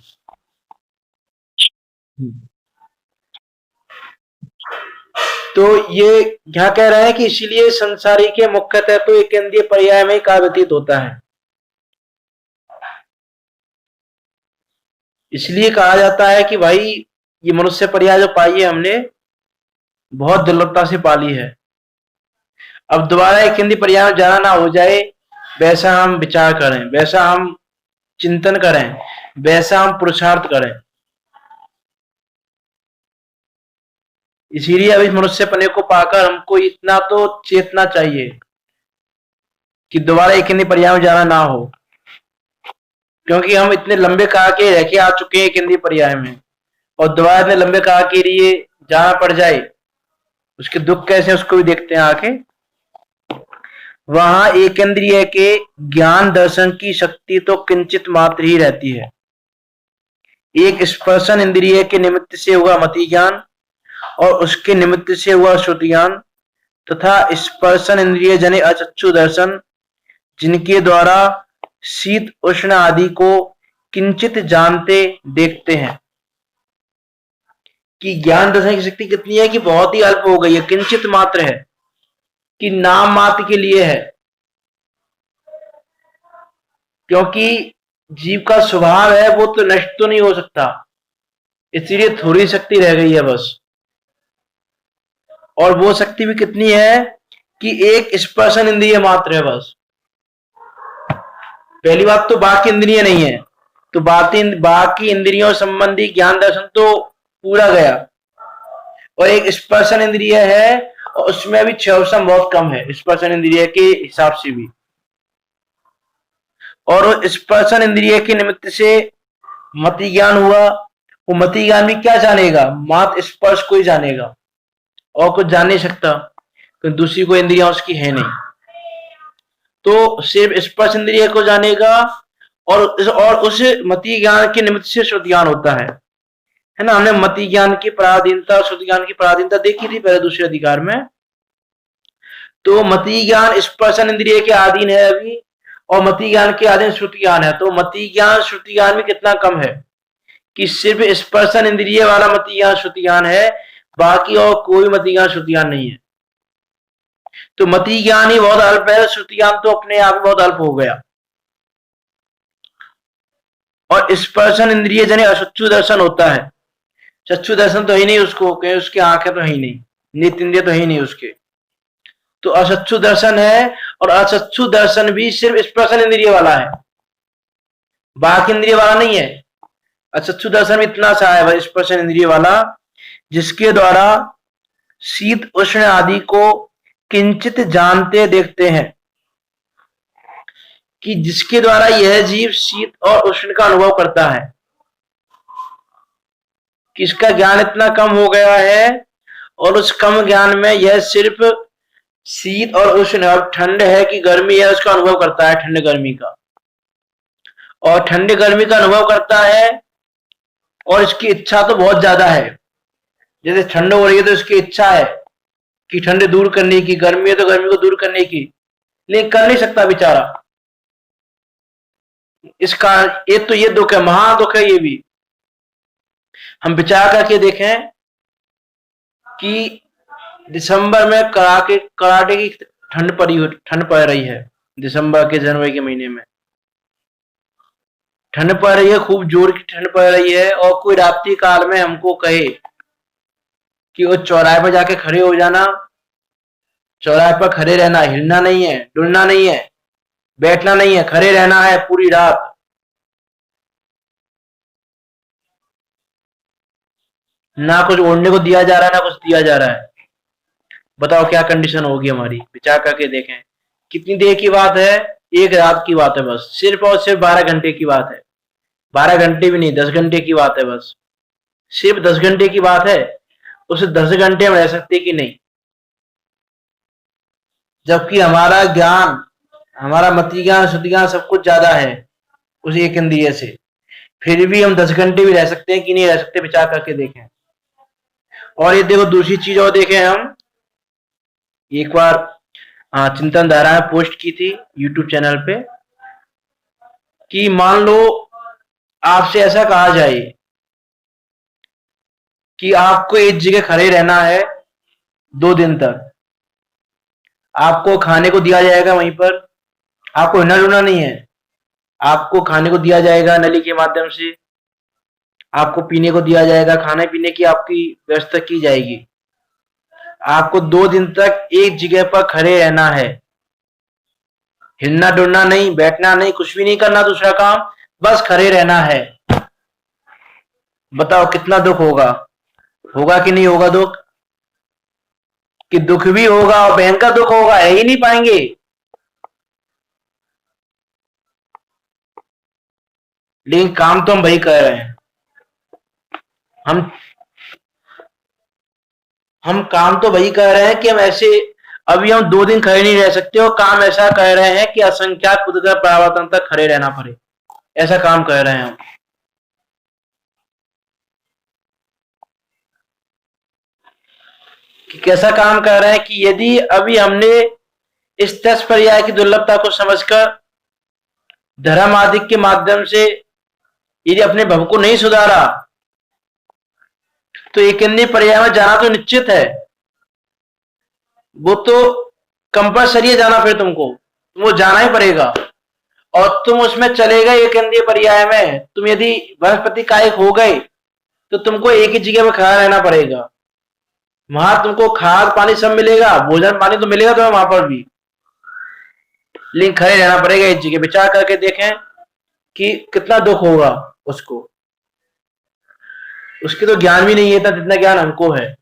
तो ये क्या कह रहे हैं कि इसीलिए संसारी के मुख्यतः तो एक इंद्रिय पर्याय में ही काल व्यतीत होता है। इसलिए कहा जाता है कि भाई ये मनुष्य पर्याय जो पाई है हमने, बहुत दुर्लभता से पाली है। अब दोबारा एक इंद्रिय पर्याय में जाना ना हो जाए, वैसा हम विचार करें, वैसा हम चिंतन करें, वैसा हम पुरुषार्थ करें। इसीलिए अब इस मनुष्य पने को पाकर हमको इतना तो चेतना चाहिए कि दोबारा एक इंद्रिय पर्याय में जाना ना हो, क्योंकि हम इतने लंबे काल के रह के आ चुके हैं एक इंद्रिय पर्याय में, और दोबारा इतने लंबे काल के लिए जाना पड़ जाए, उसके दुख कैसे उसको भी देखते हैं आके। वहां एक इंद्रिय के ज्ञान दर्शन की शक्ति तो किंचित मात्र ही रहती है। एक स्पर्शन इंद्रिय के निमित्त से हुआ मति ज्ञान, और उसके निमित्त से हुआ श्रुति ज्ञान, तथा स्पर्शन इंद्रिय जने अचक्षु दर्शन, जिनके द्वारा शीत उष्ण आदि को किंचित जानते देखते हैं। कि ज्ञान दर्शन की शक्ति कितनी है कि बहुत ही अल्प हो गई है, किंचित मात्र है, कि नाम मात्र के लिए है, क्योंकि जीव का स्वभाव है वो तो नष्ट तो नहीं हो सकता, इसलिए थोड़ी शक्ति रह गई है बस। और वो शक्ति भी कितनी है कि एक स्पर्शन इंद्रिय मात्र है बस। पहली बात तो बाकी इंद्रिय नहीं है, तो बाकी इंद्रियों संबंधी ज्ञान दर्शन तो पूरा गया, और एक स्पर्शन इंद्रिय है, और उसमें अभी 6 बहुत कम है स्पर्शन इंद्रिय के हिसाब से भी। और स्पर्शन इंद्रिय के निमित्त से मति ज्ञान हुआ। वो मति ज्ञान भी क्या जानेगा? मात्र स्पर्श को ही जानेगा और कुछ जान नहीं सकता, क्योंकि दूसरी कोई इंद्रियां उसकी है नहीं। तो सिर्फ स्पर्श इंद्रिय को जानेगा और उस मति ज्ञान के निमित्त से श्रुति ज्ञान होता है ना। हमने मति ज्ञान की पराधीनता और श्रुति ज्ञान की पराधीनता देखी थी पहले दूसरे अधिकार में। तो मति ज्ञान स्पर्शन इंद्रिय के अधीन है अभी, और मति ज्ञान के अधीन श्रुति ज्ञान है। तो मति ज्ञान श्रुति ज्ञान में कितना कम है कि सिर्फ स्पर्शन इंद्रिय वाला मति ज्ञान श्रुति ज्ञान है, बाकी और कोई मति ज्ञान श्रुति ज्ञान नहीं है। तो मति ज्ञान ही बहुत अल्प है, श्रुति ज्ञान तो अपने आप ही बहुत अल्प हो गया। और स्पर्शन इंद्रिय जने अचक्षु दर्शन होता है। चक्षु दर्शन तो ही नहीं उसको, कहीं उसकी आंखें तो ही नहीं, नेत्र इंद्रिय तो ही नहीं उसके, तो अचक्षु दर्शन है। और अचक्षु दर्शन भी सिर्फ स्पर्शन इंद्रिय वाला है, बाकी इंद्रिय वाला नहीं है। अचक्षु दर्शन में इतना सा है स्पर्शन इंद्रिय वाला, जिसके द्वारा शीत उष्ण आदि को किंचित जानते देखते हैं, कि जिसके द्वारा यह जीव शीत और उष्ण का अनुभव करता है। किसका ज्ञान इतना कम हो गया है, और उस कम ज्ञान में यह सिर्फ शीत और उष्ण, अब ठंड है कि गर्मी है उसका अनुभव करता है, ठंड गर्मी का, और ठंड गर्मी का अनुभव करता है। और इसकी इच्छा तो बहुत ज्यादा है, जैसे ठंड हो रही है तो इसकी इच्छा है कि ठंड दूर करने की, गर्मी है तो गर्मी को दूर करने की, लेकिन कर नहीं सकता बेचारा। इसका एक तो ये दुख है, महा दुख है ये भी। हम विचार करके देखें कि दिसंबर में कड़ाके की ठंड पड़ रही है, दिसंबर के जनवरी के महीने में ठंड पड़ रही है, खूब जोर की ठंड पड़ रही है। और कोई रात्रि काल में हमको कहे कि वो चौराहे पर जाके खड़े हो जाना, चौराहे पर खड़े रहना, हिलना नहीं है, डुलना नहीं है, बैठना नहीं है, खड़े रहना है पूरी रात। ना कुछ ओढ़ने को दिया जा रहा है, ना कुछ दिया जा रहा है। बताओ क्या कंडीशन होगी हमारी, विचार करके देखें। कितनी देर की बात है? एक रात की बात है बस, सिर्फ और सिर्फ 12 घंटे की बात है। 12 घंटे भी नहीं, 10 घंटे की बात है बस, सिर्फ 10 घंटे की बात है। उस 10 घंटे में रह सकते कि नहीं? जबकि हमारा ज्ञान, हमारा मति ज्ञान, श्रुति ज्ञान सब कुछ ज्यादा है उस एक इंद्रिय से, फिर भी हम 10 घंटे भी रह सकते हैं कि नहीं रह सकते? विचार करके देखें। और ये देखो दूसरी चीज और देखें, हम एक बार चिंतन धारा में पोस्ट की थी यूट्यूब चैनल पे, कि मान लो आपसे ऐसा कहा जाए कि आपको एक जगह खड़े रहना है 2 दिन तक, आपको खाने को दिया जाएगा वहीं पर, आपको हिलना डुलना नहीं है, आपको खाने को दिया जाएगा नली के माध्यम से, आपको पीने को दिया जाएगा, खाने पीने की आपकी व्यवस्था की जाएगी। आपको 2 दिन तक एक जगह पर खड़े रहना है, हिलना डुलना नहीं, बैठना नहीं, कुछ भी नहीं करना दूसरा काम, बस खड़े रहना है। बताओ कितना दुख होगा? होगा कि नहीं होगा दुख? कि दुख भी होगा और भयंकर दुख होगा, रह ही नहीं पाएंगे। लेकिन काम तो हम वही कर रहे हैं। हम काम तो वही कर रहे हैं कि हम ऐसे, अभी हम 2 दिन खड़े नहीं रह सकते, और काम ऐसा कर रहे हैं कि असंख्यात उदगर परावर्तन तक खड़े रहना पड़े, ऐसा काम कर रहे हैं हम। कि कैसा काम कर रहे हैं कि यदि अभी हमने इस 10 पर्याय की दुर्लभता को समझकर धर्म आदि के माध्यम से यदि अपने भव को नहीं सुधारा, तो एक अन्य पर्याय में जाना तो निश्चित है, वो तो कंपल्सरी जाना, फिर तुमको वो जाना ही पड़ेगा। और तुम उसमें चले गए एक अन्य पर्याय में, तुम यदि वनस्पति कायिक हो गए तो तुमको एक ही जगह में खड़ा रहना पड़ेगा। वहां तुमको खाद पानी सब मिलेगा, भोजन पानी तो मिलेगा तुम्हें वहां पर भी, लेकिन खड़े रहना पड़ेगा एक जगह। विचार करके देखें कि कितना दुख होगा उसको। उसकी तो ज्ञान भी नहीं है, जितना ज्ञान हमको है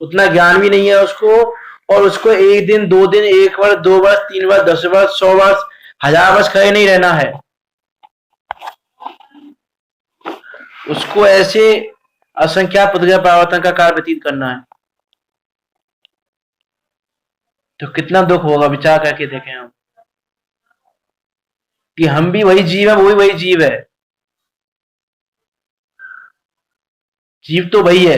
उतना ज्ञान भी नहीं है उसको, और उसको एक दिन, 2 दिन, 1 वर्ष, 2 वर्ष, 3 वर्ष, 10 वर्ष, 100 वर्ष, 1000 वर्ष खड़े नहीं रहना है। उसको ऐसे असंख्यात पृथ्वी परावर्तन का काल व्यतीत करना है। तो कितना दुख होगा, विचार करके देखें हम कि हम भी वही जीव है, वो भी वही जीव है। जीव तो वही है,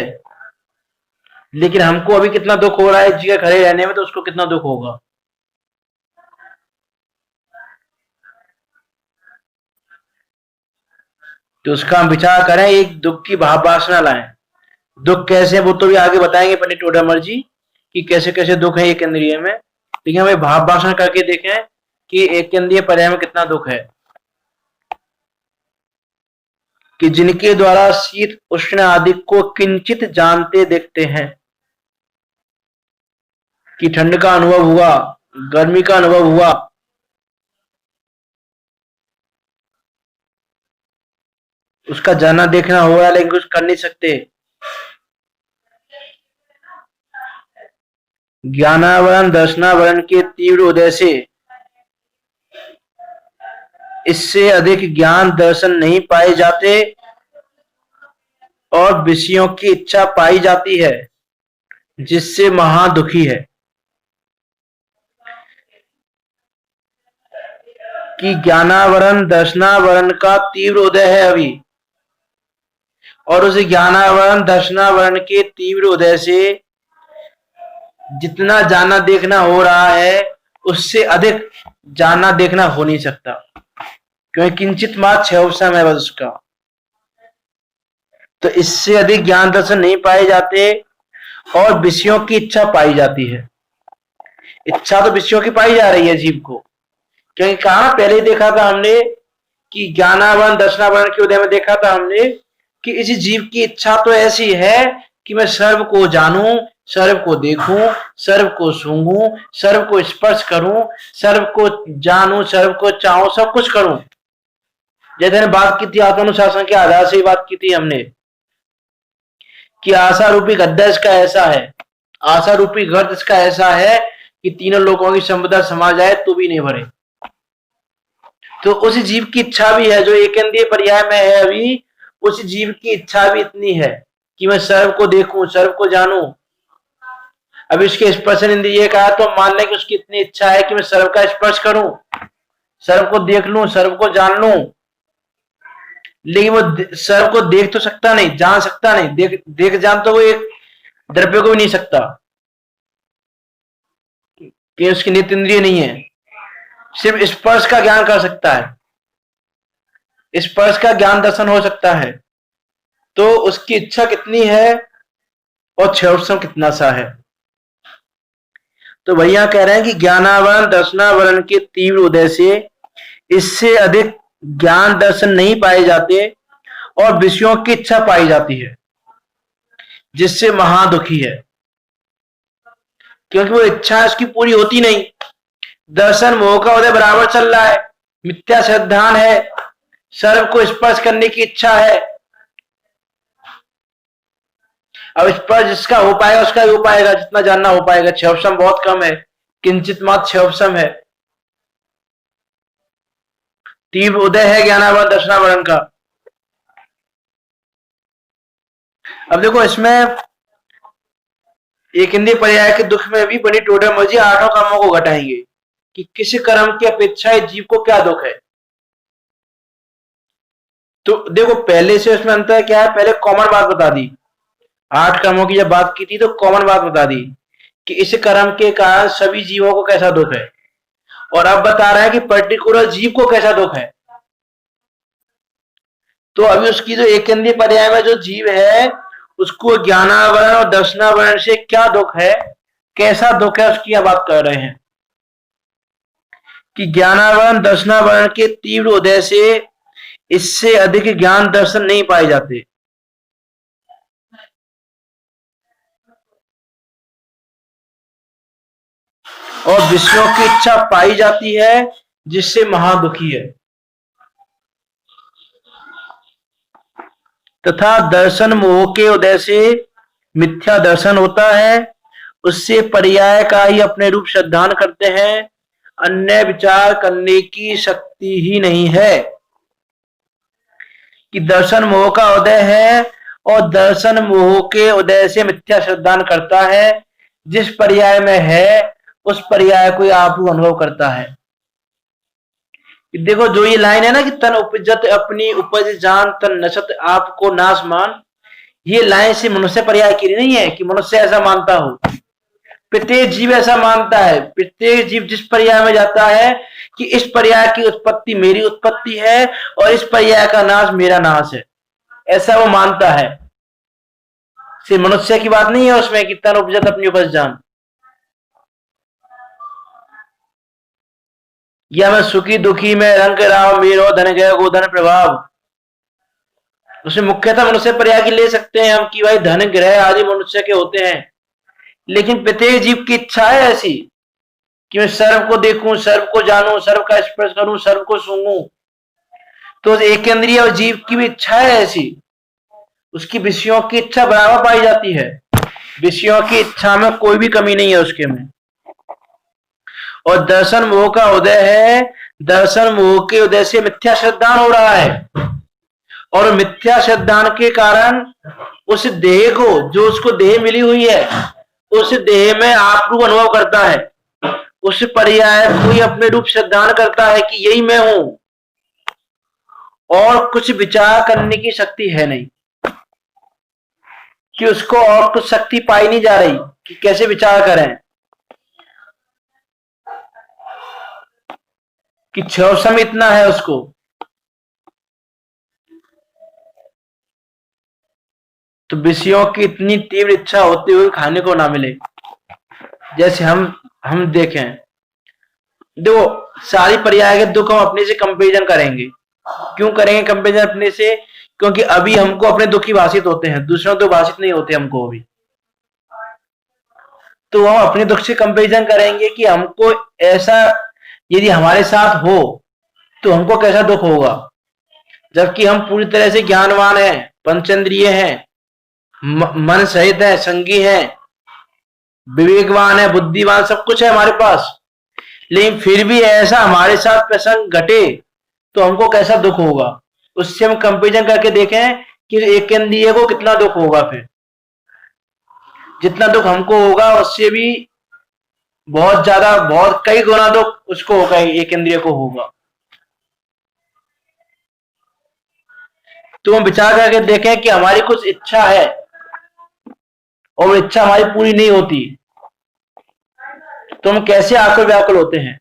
लेकिन हमको अभी कितना दुख हो रहा है जीव खड़े रहने में, तो उसको कितना दुख होगा। तो उसका हम विचार करें, एक दुख की भाव वासना लाएं। दुख कैसे है वो तो भी आगे बताएंगे पंडित टोडरमल जी कि कैसे कैसे दुख है एक इंद्रिय में, लेकिन हमें भाव वासना करके देखें कि एक इंद्रिय पर्याय में कितना दुख है। कि जिनके द्वारा शीत उष्ण आदि को किंचित जानते देखते हैं, कि ठंड का अनुभव हुआ, गर्मी का अनुभव हुआ, उसका जाना देखना हो रहा है लेकिन कुछ कर नहीं सकते। ज्ञानावरण दर्शनावरण के तीव्र उदय से इससे अधिक ज्ञान दर्शन नहीं पाए जाते और विषयों की इच्छा पाई जाती है, जिससे महादुखी है। कि ज्ञानावरण दर्शनावरण का तीव्र उदय है अभी, और उस ज्ञानावरण दर्शनावरण के तीव्र उदय से जितना जानना देखना हो रहा है उससे अधिक जानना देखना हो नहीं सकता, क्योंकि किंचित मात्र क्षयोपम है बस उसका। तो इससे अधिक ज्ञान दर्शन नहीं पाए जाते और विषयों की इच्छा पाई जाती है। इच्छा तो विषयों की पाई जा रही है जीव को, क्योंकि कहा पहले ही देखा था हमने कि ज्ञानावरण दर्शनावरण के उदय में देखा था हमने कि इस जीव की इच्छा तो ऐसी है कि मैं सर्व को जानूं, सर्व को देखूं, सर्व को सूंघूं, सर्व को स्पर्श करूं, सर्व को जानूं, सर्व को चाहूं, सब कुछ करूं। जैसे बात की थी आत्मानुशासन के आधार से ही बात की थी हमने कि आशा रूपी गद्दा इसका ऐसा है, आशा रूपी गर्द इसका ऐसा है कि तीनों लोगों की संपदा समा जाए तो भी नहीं भरे। तो उस जीव की इच्छा भी है जो एक इंद्रिय पर्याय में है अभी, उस जीव की इच्छा भी इतनी है कि मैं सर्व को देखूं, सर्व को जानूं। अब इसके स्पर्शन इंद्रिय का है तो मान लें कि उसकी इतनी इच्छा है कि मैं सर्व का स्पर्श करूं, सर्व को देख लूं, सर्व को जान लूं, लेकिन वो सर्व को देख तो सकता नहीं, जान सकता नहीं। देख जान तो वो एक द्रव्य को भी नहीं सकता कि उसकी नित्य इंद्रिय नहीं है। सिर्फ स्पर्श का ज्ञान कर सकता है, स्पर्श का ज्ञान दर्शन हो सकता है। तो उसकी इच्छा कितनी है और क्षयोपम कितना सा है। तो भैया कह रहे हैं कि ज्ञानावरण दर्शनावरण के तीव्र उदय से इससे अधिक ज्ञान दर्शन नहीं पाए जाते और विषयों की इच्छा पाई जाती है, जिससे महादुखी है। क्योंकि वो इच्छा उसकी पूरी होती नहीं, दर्शन मोह का उदय बराबर चल रहा है, मिथ्या श्रद्धान है, सर्व को स्पर्श करने की इच्छा है। अब स्पर्श जिसका हो पाएगा उसका ही हो पाएगा, जितना जानना हो पाएगा। क्षयोपम बहुत कम है, किंचित मात्र क्षयोपम है। तीव्र उदय है ज्ञानावरण दर्शनावरण का। अब देखो इसमें एक इंद्रिय पर्याय के दुख में भी बड़ी टोटल मर्जी 8 कर्मों को घटाएंगे कि किस कर्म की अपेक्षा जीव को क्या दुख है। तो देखो पहले से उसमें अंतर क्या है, पहले कॉमन बात बता दी। 8 कर्मों की जब बात की थी तो कॉमन बात बता दी कि इस कर्म के कारण सभी जीवों को कैसा दुख है, और अब बता रहा है कि पर्टिकुलर जीव को कैसा दुख है। तो अभी उसकी जो एक इंद्रिय पर्याय में जो जीव है उसको ज्ञानावरण और दर्शनावरण से क्या दुख है, कैसा दुख है, उसकी बात कर रहे हैं कि ज्ञानावरण दर्शनावरण के तीव्र उदय से इससे अधिक ज्ञान दर्शन नहीं पाए जाते और विषयों की इच्छा पाई जाती है, जिससे महादुखी है। तथा दर्शन मोह के उदय से मिथ्या दर्शन होता है उससे पर्याय का ही अपने रूप श्रद्धान करते हैं, अन्य विचार करने की शक्ति ही नहीं है। कि दर्शन मोह का उदय है और दर्शन मोह के उदय से मिथ्या श्रद्धान करता है। जिस पर्याय में है उस पर्याय को आप अनुभव करता है। देखो जो ये लाइन है ना कि तन उपजत अपनी उपज जान तन नशत आपको नाश मान, ये लाइन से मनुष्य पर्याय की नहीं है कि मनुष्य ऐसा मानता हो। प्रत्येक जीव ऐसा मानता है। प्रत्येक जीव जिस पर्याय में जाता है कि इस पर्याय की उत्पत्ति मेरी उत्पत्ति है और इस पर्याय का नाश मेरा नाश है, ऐसा वो मानता है। सिर्फ मनुष्य की बात नहीं है उसमें कि तन उपजत अपनी उपज जान, या मैं सुखी दुखी में रंग राव मेरो धन गया गोधन प्रभाव। उसमें मुख्यतः मनुष्य पर्याय की ले सकते हैं हम कि भाई धन ग्रह आदि मनुष्य के होते हैं, लेकिन प्रत्येक जीव की इच्छा है ऐसी कि मैं सर्व को देखूं, सर्व को जानूं, सर्व का स्पर्श करूं, सर्व को सूंघूं। तो एक इंद्रिय और जीव की भी इच्छा है ऐसी, उसकी विषयों की इच्छा बराबर पाई जाती है। विषयों की इच्छा में कोई भी कमी नहीं है उसके में। और दर्शन मोह का उदय है, दर्शन मोह के उदय से मिथ्या श्रद्धान हो रहा है और मिथ्या श्रद्धान के कारण उस देह को, जो उसको देह मिली हुई है, उस देह में आप रूप अनुभव करता है। उस पर्याय कोई अपने रूप श्रद्धान करता है कि यही मैं हूं और कुछ विचार करने की शक्ति है नहीं, कि उसको और कुछ शक्ति पाई नहीं जा रही कि कैसे विचार करें, कि क्षौसम इतना है उसको। तो विषयों की इतनी तीव्र इच्छा होते हुए खाने को ना मिले। जैसे हम देखें, देखो सारी पर्याय के दुख हम अपने से कंपेरिजन करेंगे। क्यों करेंगे कंपेरिजन अपने से? क्योंकि अभी हमको अपने दुख ही भाषित होते हैं, दूसरों तो भाषित नहीं होते हमको अभी। तो हम अपने दुख से कंपेरिजन करेंगे कि हमको ऐसा यदि हमारे साथ हो तो हमको कैसा दुख होगा, जबकि हम पूरी तरह से ज्ञानवान हैं, पंचेंद्रिय हैं, मन सहित है, संगी है, विवेकवान है, बुद्धिवान, सब कुछ है हमारे पास, लेकिन फिर भी ऐसा हमारे साथ प्रसंग घटे तो हमको कैसा दुख होगा। उससे हम कंपेरिजन करके देखें कि एक इंद्रिय को कितना दुख होगा। फिर जितना दुख हमको होगा उससे भी बहुत ज्यादा, बहुत कई गुना दुख उसको होगा, एक इंद्रिय को होगा। तो हम विचार करके देखें कि हमारी कुछ इच्छा है और वो इच्छा हमारी पूरी नहीं होती तो हम कैसे आकुल व्याकुल होते हैं।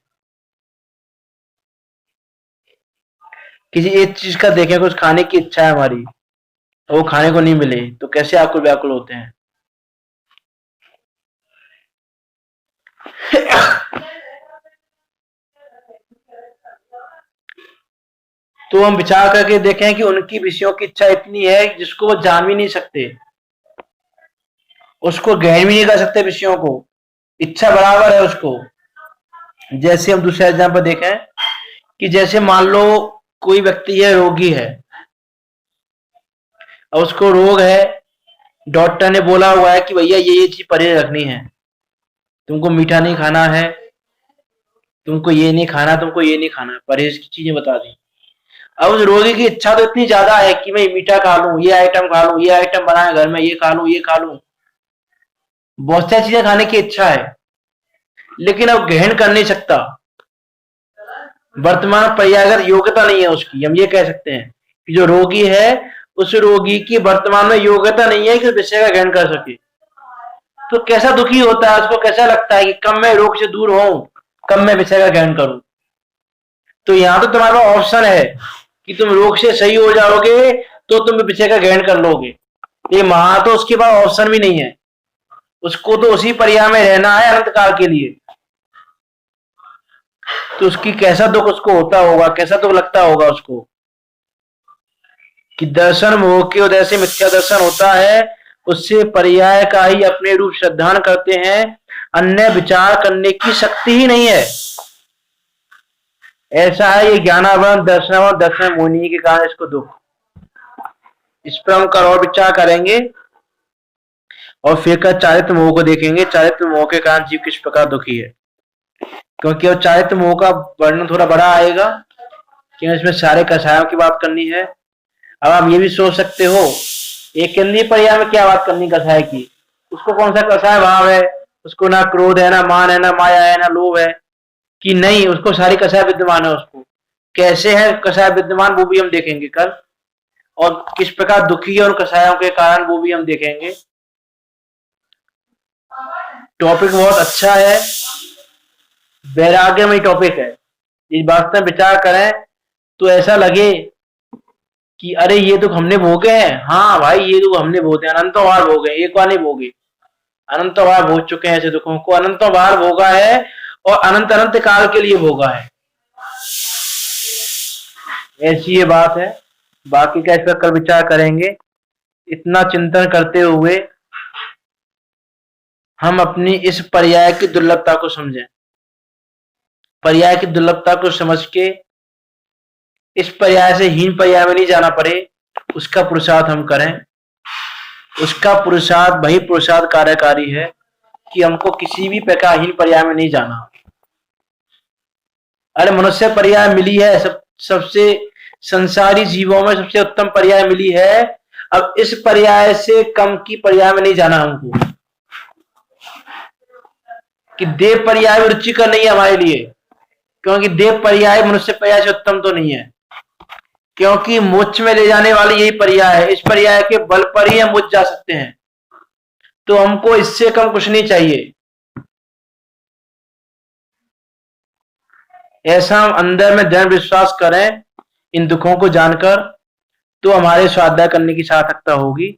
किसी एक चीज का देखें, कुछ खाने की इच्छा है हमारी और वो खाने को नहीं मिले तो कैसे आकुल व्याकुल होते हैं। तो हम विचार करके देखें कि उनकी विषयों की इच्छा इतनी है जिसको वो जान भी नहीं सकते, उसको ग्रहण भी नहीं कर सकते विषयों को, इच्छा बराबर है उसको। जैसे हम दूसरा एग्जाम्पल देखें कि जैसे मान लो कोई व्यक्ति है, रोगी है, और उसको रोग है, डॉक्टर ने बोला हुआ है कि भैया ये चीज परहेज रखनी है, तुमको मीठा नहीं खाना है, तुमको ये नहीं खाना, तुमको ये नहीं खाना, परहेज की चीजें बता दी। अब उस रोगी की इच्छा तो इतनी ज्यादा है कि मैं मीठा खा लूं, ये आइटम खा लूं, ये आइटम बनाए घर में, ये खा लूं, ये खा लूं, बहुत सारी चीजें खाने की इच्छा है, लेकिन अब ग्रहण कर नहीं सकता। वर्तमान पर्यायगत योग्यता नहीं है उसकी। हम ये कह सकते हैं कि जो रोगी है उस रोगी की वर्तमान में योग्यता नहीं है कि विषय का ग्रहण कर सके। तो कैसा दुखी होता है, उसको कैसा लगता है कि कब मैं रोग से दूर हूं, कब मैं विषय का ग्रहण करूं। तो यहां तो तुम्हारा ऑप्शन है कि तुम रोग से सही हो जाओगे तो तुम विषय का ग्रहण कर लोगे, ये वहां तो उसके पास ऑप्शन भी नहीं है, उसको तो उसी पर्याय में रहना है अनंत काल के लिए। तो उसकी कैसा दुख उसको होता होगा, कैसा दुख लगता होगा उसको कि दर्शन मोह के उदय से मिथ्या दर्शन होता है, उससे पर्याय का ही अपने रूप श्रद्धान करते हैं, अन्य विचार करने की शक्ति ही नहीं है। ऐसा है ये ज्ञानावरण दर्शनावरण दर्शन मोहिनी के कारण इसको दुख। इस पर हम और विचार करेंगे। और फिर का चारित्र मोह को देखेंगे। चारित्र मोह के कारण जीव किस प्रकार दुखी है, क्योंकि और चारित्र मोह का वर्णन थोड़ा बड़ा आएगा, क्योंकि इसमें सारे कषायों की बात करनी है। अब आप ये भी सोच सकते हो एक केंद्रीय पर्याय में क्या बात करनी कषाय की, उसको कौन सा कषाय भाव है, उसको ना क्रोध है, ना मान है, ना माया है, ना लोभ है, कि नहीं उसको सारी कषाय विद्यमान है। उसको कैसे है कषाय विद्यमान वो भी हम देखेंगे कल, और किस प्रकार दुखी है उन कषायों के कारण वो भी हम देखेंगे। टॉपिक बहुत अच्छा है, वैराग्यमय टॉपिक है। इस बात में विचार करें तो ऐसा लगे कि अरे ये दुख हमने भोगे हैं। हाँ भाई, ये दुख हमने भोगे, अनंतों बार भोगे, एक बार नहीं भोगे, अनंतों बार भोग चुके हैं। ऐसे दुखों को अनंतों बार भोगा है और अनंत अनंत काल के लिए भोगा है। ऐसी ये बात है। बाकी का इस पर कल विचार करेंगे। इतना चिंतन करते हुए हम अपनी इस पर्याय की दुर्लभता को समझें, पर्याय की दुर्लभता को समझ के इस पर्याय से हीन पर्याय में नहीं जाना पड़े, उसका पुरुषार्थ हम करें। उसका पुरुषार्थ वही पुरुषार्थ कार्यकारी है कि हमको किसी भी प्रकार हीन पर्याय में नहीं जाना। अरे मनुष्य पर्याय मिली है, सबसे संसारी जीवों में सबसे उत्तम पर्याय मिली है। अब इस पर्याय से कम की पर्याय में नहीं जाना हमको, कि देव पर्याय रुचिकर नहीं है हमारे लिए, क्योंकि देव पर्याय मनुष्य पर्याय से उत्तम तो नहीं है, क्योंकि मोक्ष में ले जाने वाली यही पर्याय है। इस पर्याय के बल पर ही हम मोक्ष जा सकते हैं, तो हमको इससे कम कुछ नहीं चाहिए। ऐसा हम अंदर में दृढ़ विश्वास करें इन दुखों को जानकर, तो हमारे स्वाध्याय करने की सार्थकता होगी।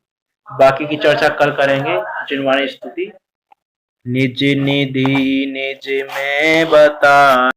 बाकी की चर्चा कल करेंगे। जिनवाणी स्तुति। निज निधि निज में बता